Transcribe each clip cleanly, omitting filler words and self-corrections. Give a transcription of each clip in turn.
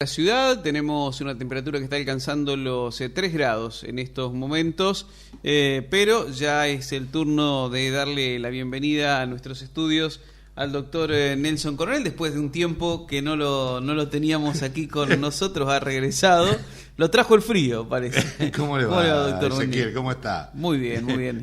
La ciudad tenemos una temperatura que está alcanzando los 3 grados en estos momentos, pero ya es el turno de darle la bienvenida a nuestros estudios al doctor Nelson Coronel, después de un tiempo que no lo teníamos aquí con nosotros, ha regresado. Lo trajo el frío, parece. ¿Cómo le va, doctor? Ezequiel? ¿Cómo está? Muy bien, muy bien.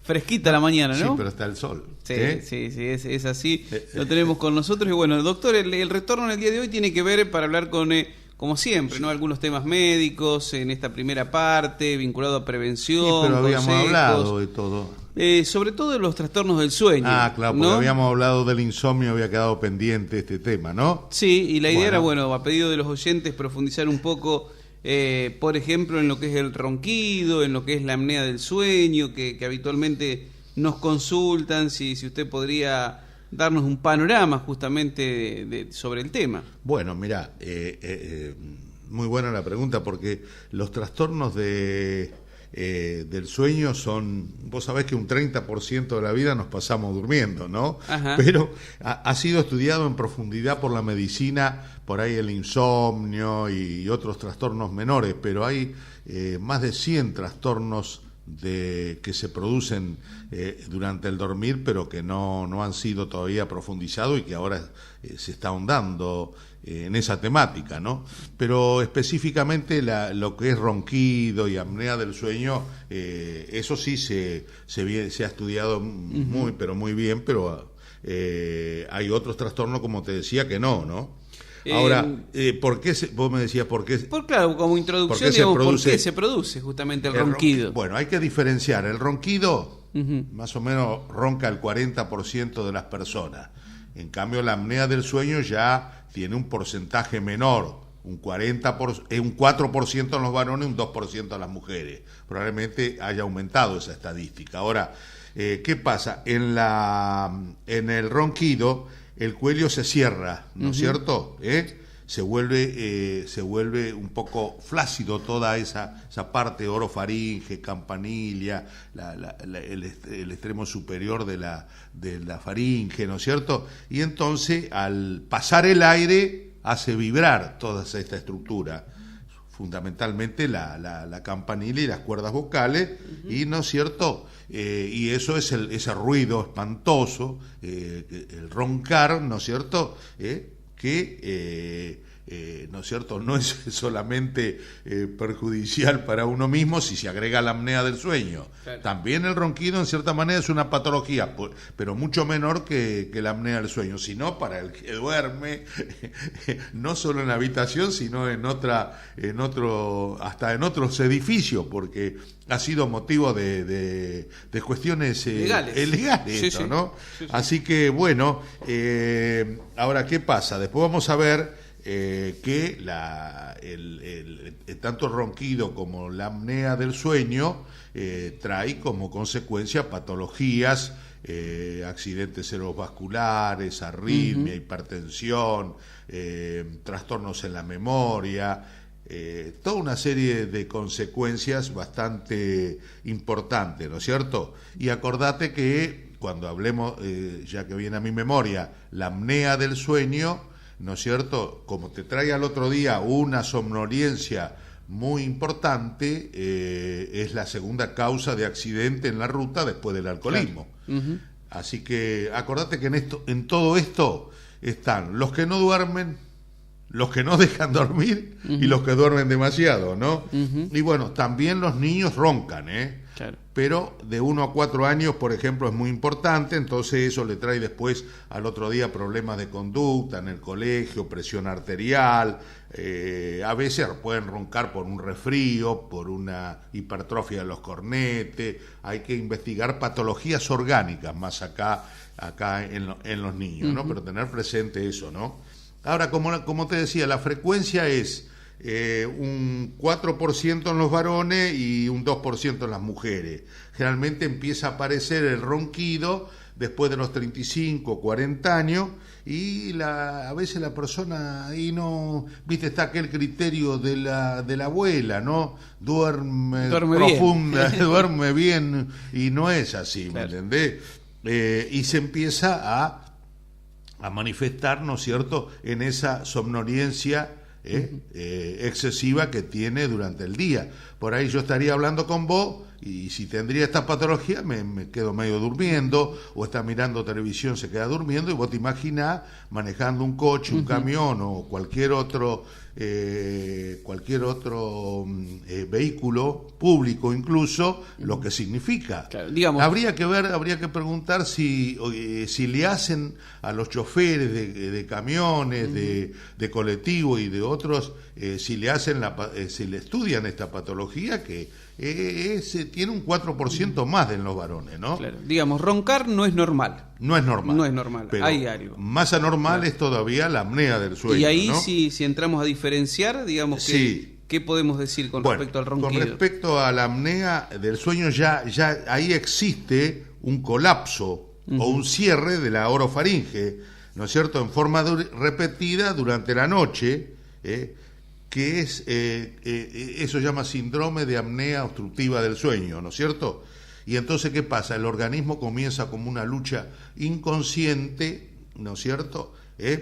Fresquita la mañana, ¿no? Sí, pero está el sol. Sí, es así. Lo tenemos con nosotros. Y bueno, doctor, el retorno en el día de hoy tiene que ver para hablar con, como siempre, ¿no? Algunos temas médicos en esta primera parte, vinculado a prevención. Sí, pero habíamos consejos, hablado de todo. Sobre todo de los trastornos del sueño. Ah, claro, porque ¿no? habíamos hablado del insomnio, había quedado pendiente este tema, ¿no? Sí, y la idea era, bueno, a pedido de los oyentes, profundizar un poco, por ejemplo, en lo que es el ronquido, en lo que es la apnea del sueño, que habitualmente nos consultan, si usted podría darnos un panorama justamente sobre el tema. Bueno, mira, muy buena la pregunta, porque los trastornos del sueño son, vos sabés que un 30% de la vida nos pasamos durmiendo, ¿no? Ajá. Pero ha sido estudiado en profundidad por la medicina, por ahí el insomnio y otros trastornos menores, pero hay más de 100 trastornos que se producen durante el dormir, pero que no han sido todavía profundizados y que ahora se está ahondando en esa temática, ¿no? Pero específicamente lo que es ronquido y apnea del sueño, eso sí se ha estudiado muy, pero muy bien, pero hay otros trastornos, como te decía, que no. Ahora, ¿por qué vos me decías por qué? Claro, como introducción, ¿por qué se produce justamente el ronquido? Bueno, hay que diferenciar. El ronquido, más o menos, ronca el 40% de las personas. En cambio, la apnea del sueño ya tiene un porcentaje menor, un 4% en los varones, un 2% en las mujeres. Probablemente haya aumentado esa estadística. Ahora, ¿qué pasa? En el ronquido, el cuello se cierra, ¿no es cierto? Se vuelve un poco flácido toda esa parte orofaringe, campanilla, el extremo superior de la faringe, ¿no es cierto? Y entonces, al pasar el aire, hace vibrar toda esta estructura, fundamentalmente la campanilla y las cuerdas vocales, y ¿no es cierto? Y eso es ese ruido espantoso, el roncar, ¿no es cierto? ¿No es cierto? No es solamente perjudicial para uno mismo si se agrega la apnea del sueño. Claro. También el ronquido, en cierta manera, es una patología, pero mucho menor que la apnea del sueño, sino para el que duerme, no solo en la habitación, sino hasta en otros edificios, porque ha sido motivo de cuestiones legales sí, esto, ¿no? Sí. Así que, bueno, ahora, ¿qué pasa? Después vamos a ver que tanto el ronquido como la apnea del sueño trae como consecuencia patologías, accidentes cerebrovasculares, arritmia, hipertensión, trastornos en la memoria, toda una serie de consecuencias bastante importantes, ¿no es cierto? Y acordate que cuando hablemos, ya que viene a mi memoria, la apnea del sueño, ¿no es cierto? Como te trae al otro día una somnolencia muy importante, es la segunda causa de accidente en la ruta después del alcoholismo. Claro. Así que acordate que en todo esto están los que no duermen, los que no dejan dormir y los que duermen demasiado, ¿no? Y bueno, también los niños roncan, Claro. Pero de 1 a 4 años, por ejemplo, es muy importante, entonces eso le trae después al otro día problemas de conducta en el colegio, presión arterial, a veces pueden roncar por un resfrío, por una hipertrofia de los cornetes, hay que investigar patologías orgánicas más acá en los niños, ¿no? Pero tener presente eso, ¿no? Ahora, como te decía, la frecuencia es un 4% en los varones y un 2% en las mujeres. Generalmente empieza a aparecer el ronquido después de los 35, 40 años, y a veces la persona ahí no, viste, está aquel criterio de la abuela, ¿no? Duerme profunda, bien. Duerme bien, y no es así, claro. ¿Me entendés? Y se empieza a manifestar, ¿no es cierto?, en esa somnolencia excesiva que tiene durante el día. Por ahí yo estaría hablando con vos y si tendría esta patología me quedo medio durmiendo, o está mirando televisión, se queda durmiendo, y vos te imaginás manejando un coche, un camión o cualquier otro vehículo público, incluso, lo que significa. Claro, digamos, habría que preguntar si le hacen a los choferes de camiones, de colectivo y de otros, si le estudian esta patología que tiene un 4% más en los varones, ¿no? Claro, digamos, roncar no es normal. No es normal. No es normal, pero hay algo. más anormal es todavía la apnea del sueño. Y ahí, ¿no? si entramos a diferenciar, digamos, Sí. ¿qué podemos decir con respecto al ronquido? Con respecto a la apnea del sueño, ya ahí existe un colapso o un cierre de la orofaringe, ¿no es cierto?, en forma repetida durante la noche, que es eso se llama síndrome de apnea obstructiva del sueño, ¿no es cierto? Y entonces, ¿qué pasa? El organismo comienza como una lucha inconsciente, ¿no es cierto?,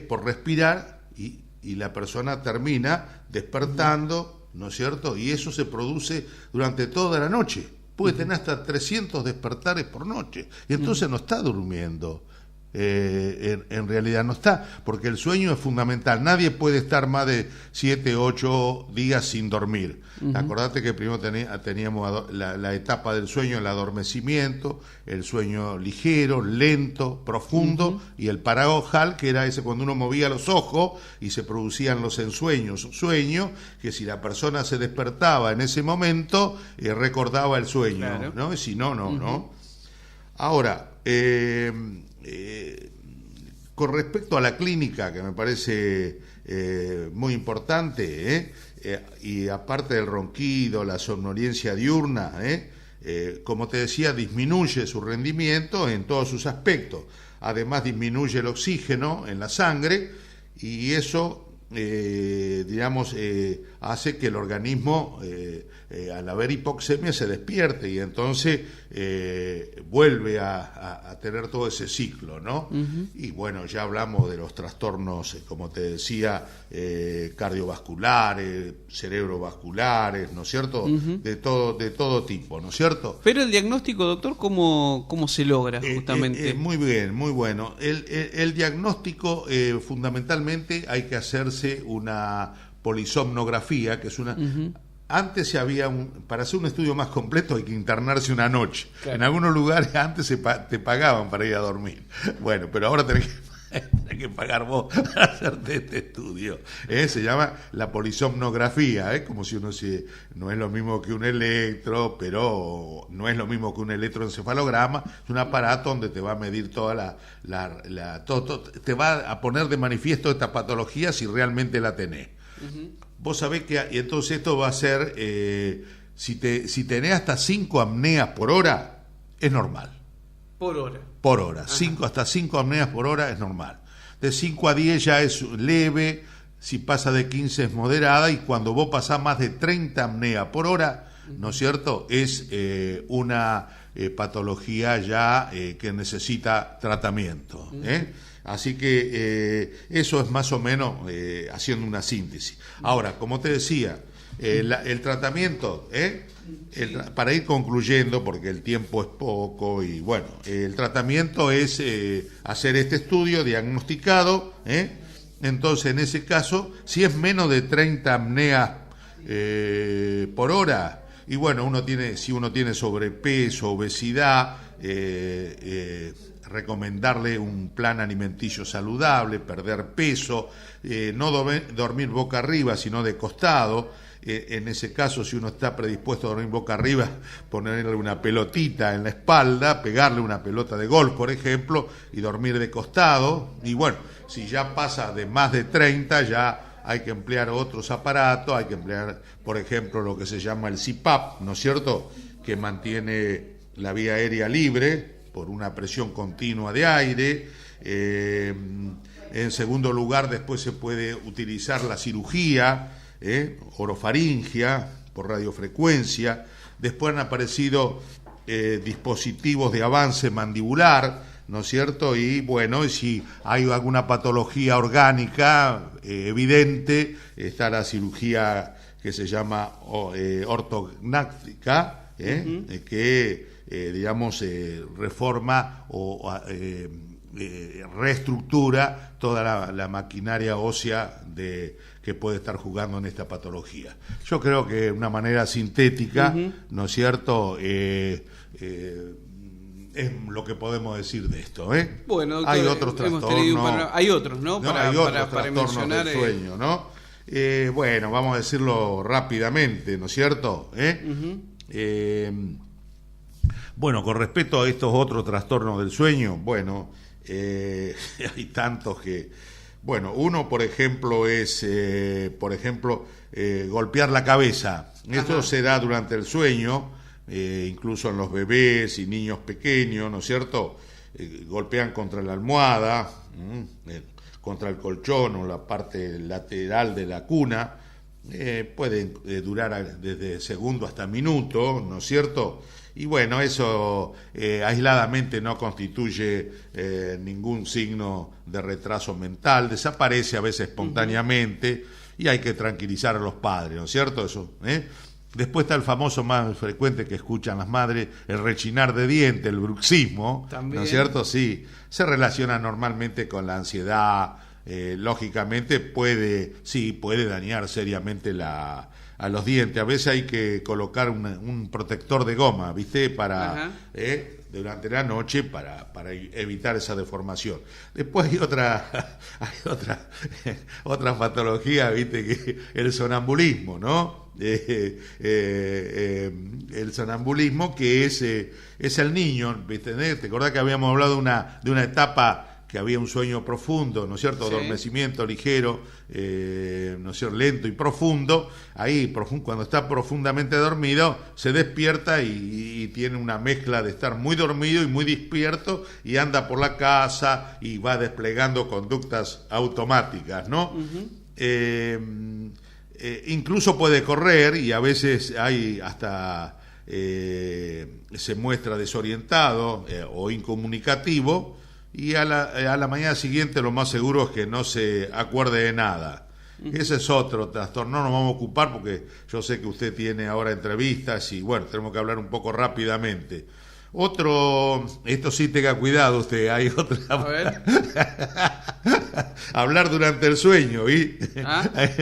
por respirar, y la persona termina despertando, ¿no es cierto? Y eso se produce durante toda la noche. Puede tener hasta 300 despertares por noche, y entonces no está durmiendo. En realidad no está, porque el sueño es fundamental. Nadie puede estar más de 7, 8 días sin dormir. Acordate que primero teníamos la etapa del sueño, el adormecimiento, el sueño ligero, lento, profundo, y el paradojal, que era ese cuando uno movía los ojos y se producían los ensueños. Sueño que si la persona se despertaba en ese momento, recordaba el sueño, claro, ¿no? Y si no, no. Ahora, con respecto a la clínica, que me parece muy importante, y aparte del ronquido, la somnolencia diurna, como te decía, disminuye su rendimiento en todos sus aspectos. Además, disminuye el oxígeno en la sangre, y eso hace que el organismo, al haber hipoxemia, se despierte, y entonces vuelve a tener todo ese ciclo, ¿no? Y bueno, ya hablamos de los trastornos, como te decía, cardiovasculares, cerebrovasculares, ¿no es cierto? De todo tipo, ¿no es cierto? Pero el diagnóstico, doctor, ¿cómo se logra justamente? Muy bien, muy bueno. El diagnóstico, fundamentalmente, hay que hacerse una polisomnografía, que es una... Antes para hacer un estudio más completo hay que internarse una noche. Claro. En algunos lugares antes te pagaban para ir a dormir. Bueno, pero ahora tenés que pagar vos para hacerte este estudio. Se llama la polisomnografía, como si uno no es lo mismo que un electro, pero no es lo mismo que un electroencefalograma. Es un aparato donde te va a medir toda te va a poner de manifiesto esta patología si realmente la tenés. Vos sabés que, y entonces esto va a ser, si tenés hasta 5 apneas por hora, es normal. Por hora. Por hora. Hasta 5 apneas por hora es normal. De 5 a 10 ya es leve, si pasa de 15 es moderada, y cuando vos pasás más de 30 apneas por hora, ¿no es cierto?, es una patología ya que necesita tratamiento. Así que eso es más o menos haciendo una síntesis. Ahora, como te decía, el tratamiento, para ir concluyendo, porque el tiempo es poco, y bueno, el tratamiento es hacer este estudio diagnosticado. Entonces, en ese caso, si es menos de 30 apneas por hora, y bueno, si uno tiene sobrepeso, obesidad, recomendarle un plan alimenticio saludable, perder peso, no dormir boca arriba, sino de costado. En ese caso, si uno está predispuesto a dormir boca arriba, ponerle una pelotita en la espalda, pegarle una pelota de golf, por ejemplo, y dormir de costado. Y bueno, si ya pasa de más de 30, ya hay que emplear otros aparatos, hay que emplear, por ejemplo, lo que se llama el CPAP, ¿no es cierto?, que mantiene la vía aérea libre por una presión continua de aire. En segundo lugar, después se puede utilizar la cirugía, orofaringia, por radiofrecuencia. Después han aparecido dispositivos de avance mandibular, ¿no es cierto? Y bueno, si hay alguna patología orgánica evidente, está la cirugía que se llama ortognática, que digamos reforma o reestructura toda la maquinaria ósea que puede estar jugando en esta patología. Yo creo que de una manera sintética, ¿no es cierto?, es lo que podemos decir de esto. Bueno, doctor, hay otros trastornos. Hay otros, ¿no? Hay otros para trastornos del sueño, ¿no? Bueno, vamos a decirlo rápidamente, ¿no es cierto? Bueno, con respecto a estos otros trastornos del sueño, bueno, hay tantos que... Bueno, uno, por ejemplo, es, golpear la cabeza. Esto se da durante el sueño, incluso en los bebés y niños pequeños, ¿no es cierto? Golpean contra la almohada, contra el colchón o la parte lateral de la cuna. Pueden durar desde segundo hasta minuto, ¿no es cierto? Y bueno, eso aisladamente no constituye ningún signo de retraso mental, desaparece a veces espontáneamente y hay que tranquilizar a los padres, ¿no es cierto? Eso, Después está el famoso más frecuente que escuchan las madres, el rechinar de dientes, el bruxismo, ¿también? ¿No es cierto? Sí, se relaciona normalmente con la ansiedad, lógicamente puede dañar seriamente a los dientes. A veces hay que colocar un protector de goma, ¿viste? Durante la noche para evitar esa deformación. Después hay otra patología, ¿viste? Que el sonambulismo, ¿no? El sonambulismo, que es el niño, ¿viste? ¿Te acordás que habíamos hablado de una etapa que había un sueño profundo, ¿no es cierto? Sí. Adormecimiento ligero, ¿no es cierto? Lento y profundo. Ahí, cuando está profundamente dormido, se despierta y tiene una mezcla de estar muy dormido y muy despierto y anda por la casa y va desplegando conductas automáticas, ¿no? Incluso puede correr y a veces hay hasta se muestra desorientado o incomunicativo. Y a la mañana siguiente lo más seguro es que no se acuerde de nada. Ese es otro trastorno. No nos vamos a ocupar porque yo sé que usted tiene ahora entrevistas y bueno, tenemos que hablar un poco rápidamente. Otro, esto sí tenga cuidado usted, hay otra. A ver. Hablar durante el sueño, ¿sí?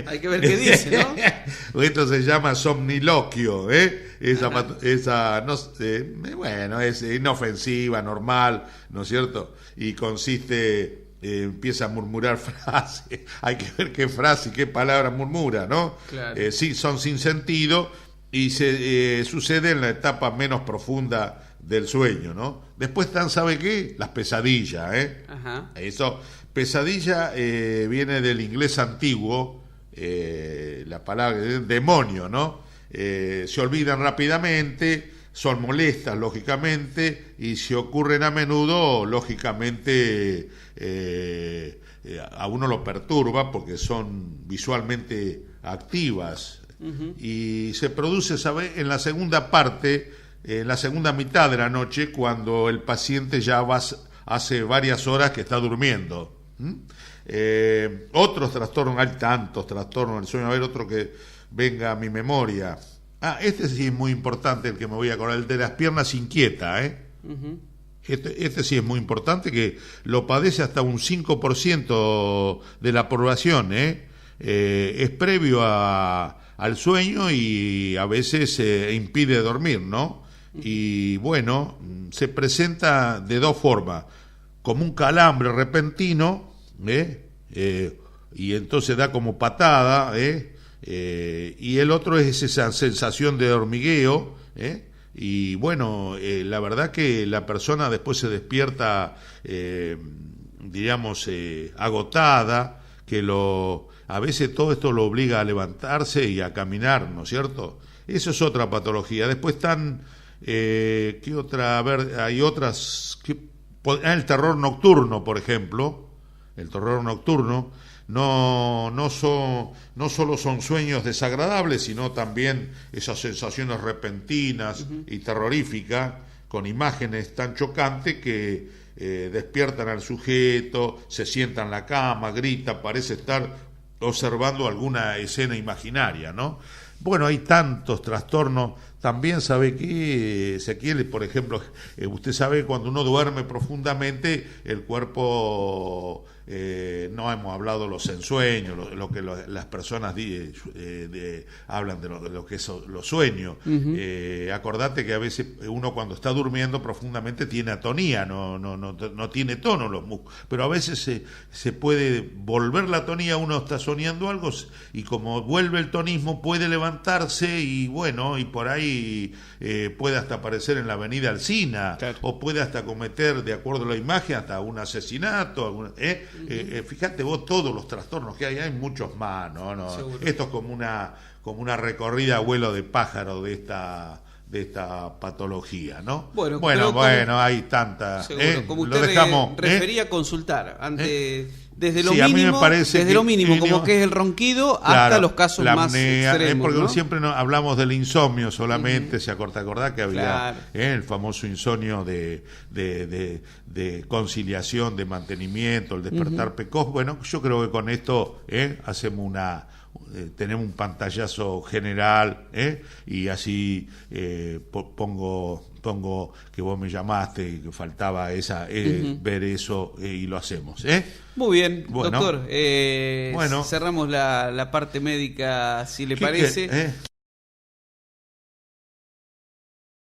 Hay que ver qué dice, ¿no? Esto se llama somniloquio, Esa no, bueno, es inofensiva, normal, ¿no es cierto? Y consiste, empieza a murmurar frases, hay que ver qué frase y qué palabra murmura, ¿no? Claro. Sí, son sin sentido y sucede en la etapa menos profunda del sueño, ¿no? Después están, ¿sabe qué? Las pesadillas, Ajá. Eso, pesadilla viene del inglés antiguo, la palabra demonio, ¿no? Se olvidan rápidamente, son molestas, lógicamente, y si ocurren a menudo, lógicamente, a uno lo perturba porque son visualmente activas. Uh-huh. Y se produce, ¿sabe? En la segunda parte, en la segunda mitad de la noche, cuando el paciente ya hace varias horas que está durmiendo. Otros trastornos, hay tantos trastornos del sueño, a ver otro que venga a mi memoria. Este sí es muy importante, el que me voy a acordar, el de las piernas inquietas, Uh-huh. Este sí es muy importante, que lo padece hasta un 5% de la población, es previo al sueño y a veces impide dormir, ¿no? Y bueno, se presenta de dos formas, como un calambre repentino, y entonces da como patada, y el otro es esa sensación de hormigueo, y bueno, la verdad que la persona después se despierta, digamos, agotada, que a veces todo esto lo obliga a levantarse y a caminar, ¿no es cierto? Eso es otra patología. Después están, ¿qué otra? A ver, hay otras, el terror nocturno, por ejemplo. El terror nocturno no solo son sueños desagradables, sino también esas sensaciones repentinas, uh-huh, y terroríficas, con imágenes tan chocantes que despiertan al sujeto, se sienta en la cama, grita, parece estar observando alguna escena imaginaria, ¿no? Bueno, hay tantos trastornos. También sabe que, Ezequiel, por ejemplo, usted sabe que cuando uno duerme profundamente, el cuerpo, no hemos hablado de los ensueños, lo que las personas hablan de lo que es los sueños. Acordate que a veces uno cuando está durmiendo profundamente tiene atonía, no tiene tono los músculos, pero a veces se puede volver la atonía, uno está soñando algo y como vuelve el tonismo puede levantarse y bueno, y por ahí puede hasta aparecer en la avenida Alsina, claro, o puede hasta cometer, de acuerdo a la imagen, hasta un asesinato. Fíjate vos todos los trastornos que hay muchos más, ¿no? Esto es como una recorrida a vuelo de pájaro de esta patología, ¿no? Bueno, hay tanta. Como usted refería a consultar antes. Desde lo sí, mínimo, como que es el ronquido, claro, hasta los casos más apnea, extremos, porque ¿no? siempre hablamos del insomnio solamente, se acordá que había, claro, el famoso insomnio de conciliación, de mantenimiento, el despertar precoz. Bueno, yo creo que con esto hacemos tenemos un pantallazo general, y así pongo que vos me llamaste, que faltaba ver eso, y lo hacemos. Muy bien, bueno, doctor. Cerramos la parte médica, si le parece.